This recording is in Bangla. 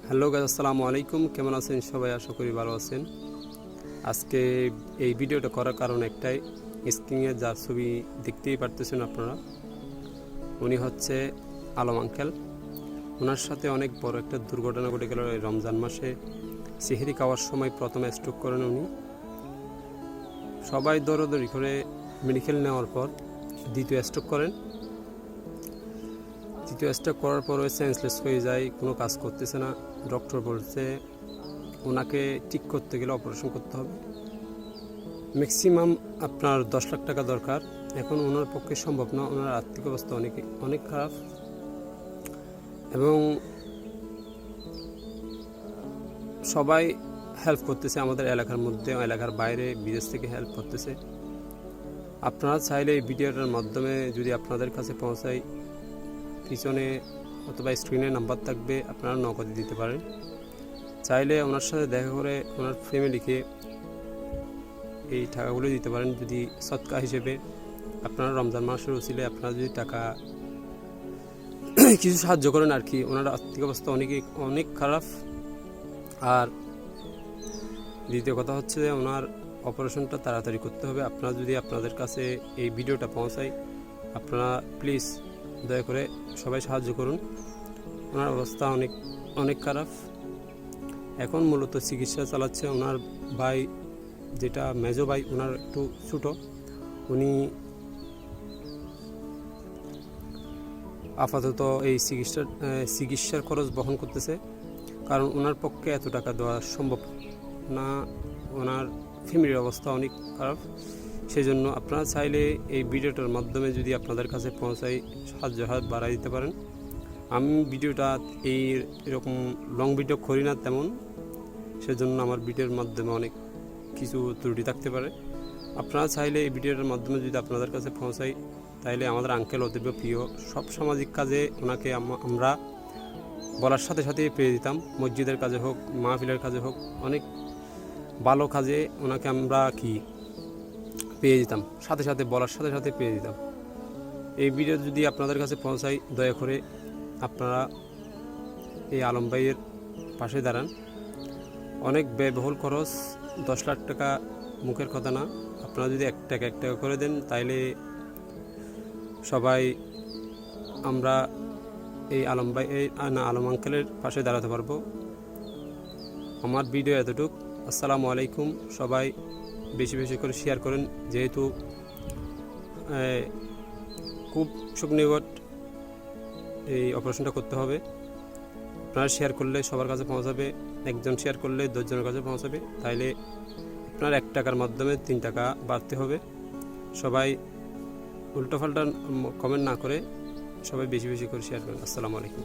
হ্যালো গাইস, আসসালামু আলাইকুম। কেমন আছেন সবাই? আশা করি ভালো আছেন। আজকে এই ভিডিওটা করার কারণ একটাই, স্ক্রিনে যার ছবি দেখতেই পারতেছেন আপনারা, উনি হচ্ছে আলম আঙ্কেল। ওনার সাথে অনেক বড় একটা দুর্ঘটনা ঘটে গেল এই রমজান মাসে। সেহরি খাওয়ার সময় প্রথমে স্ট্রোক করেন উনি। সবাই দৌড়াদৌড়ি করে মেডিকেল নেওয়ার পর দ্বিতীয় স্ট্রোক করেন। দ্বিতীয় স্ট্রোক করার পর সেন্সলেস হয়ে যায়, কোনো কাজ করতেছে না। ডক্টর বলছে ওনাকে ঠিক করতে গেলে অপারেশন করতে হবে, ম্যাক্সিমাম আপনার 10 লাখ টাকা দরকার। এখন ওনার পক্ষে সম্ভব না, ওনার আর্থিক অবস্থা অনেক খারাপ এবং সবাই হেল্প করতেছে, আমাদের এলাকার মধ্যে, এলাকার বাইরে, বিদেশ থেকে হেল্প করতেছে। আপনারা চাইলে এই ভিডিওটার মাধ্যমে যদি আপনাদের কাছে পৌঁছায়, পিছনে অথবা স্ক্রিনে নাম্বার থাকবে, আপনারা নগদে দিতে পারেন। চাইলে ওনার সাথে দেখা করে ওনার ফ্যামিলিকে এই টাকাগুলো দিতে পারেন। যদি সদকা হিসেবে আপনারা রমজান মাসের উচিলে আপনারা যদি টাকা কিছু সাহায্য করেন আর কি। ওনার আর্থিক অবস্থা অনেক খারাপ। আর দ্বিতীয় কথা হচ্ছে যে ওনার অপারেশনটা তাড়াতাড়ি করতে হবে। আপনারা যদি আপনাদের কাছে এই ভিডিওটা পৌঁছায়, আপনারা প্লিজ দয়া করে সবাই সাহায্য করুন। ওনার অবস্থা অনেক খারাপ। এখন মূলত চিকিৎসা চালাচ্ছে ওনার ভাই, যেটা মেজো ভাই, ওনার একটু ছোটো, উনি আপাতত এই চিকিৎসার খরচ বহন করতেছে, কারণ ওনার পক্ষে এত টাকা দেওয়া সম্ভব না। ওনার ফ্যামিলির অবস্থা অনেক খারাপ। সেই জন্য আপনারা চাইলে এই ভিডিওটার মাধ্যমে যদি আপনাদের কাছে পৌঁছায়, সাহায্য হাত বাড়াই দিতে পারেন। আমি ভিডিওটা এরকম লং ভিডিও করি না তেমন, সেজন্য আমার ভিডিওর মাধ্যমে অনেক কিছু ত্রুটি থাকতে পারে। আপনারা চাইলে এই ভিডিওটার মাধ্যমে যদি আপনাদের কাছে পৌঁছাই, তাইলে আমাদের আঙ্কেল অতীব প্রিয়। সব সামাজিক কাজে ওনাকে আমরা বলার সাথে সাথে পেয়ে দিতাম। মসজিদের কাজে হোক, মাহফিলের কাজে হোক, অনেক ভালো কাজে ওনাকে আমরা পেয়ে দিতাম, বলার সাথে সাথে পেয়ে দিতাম। এই ভিডিও যদি আপনাদের কাছে পৌঁছাই, দয়া করে আপনারা এই আলম ভাইয়ের পাশে দাঁড়ান। অনেক ব্যয়বহুল খরচ, 10 লাখ টাকা মুখের কথা না। আপনারা যদি 1 টাকা করে দেন, তাইলে সবাই আমরা এই আলম আঙ্কেলের পাশে দাঁড়াতে পারবো। আমার ভিডিও এতটুক। আসসালামু আলাইকুম। সবাই বেশি বেশি করে শেয়ার করেন, যেহেতু খুব নিকট এই অপারেশনটা করতে হবে। আপনারা শেয়ার করলে সবার কাছে পৌঁছাবে, একজন শেয়ার করলে 10 জনের কাছে পৌঁছাবে। তাইলে আপনার 1 টাকার মাধ্যমে 3 টাকা বাড়তে হবে। সবাই উল্টোপাল্টা কমেন্ট না করে সবাই বেশি বেশি করে শেয়ার করেন। আসসালামু আলাইকুম।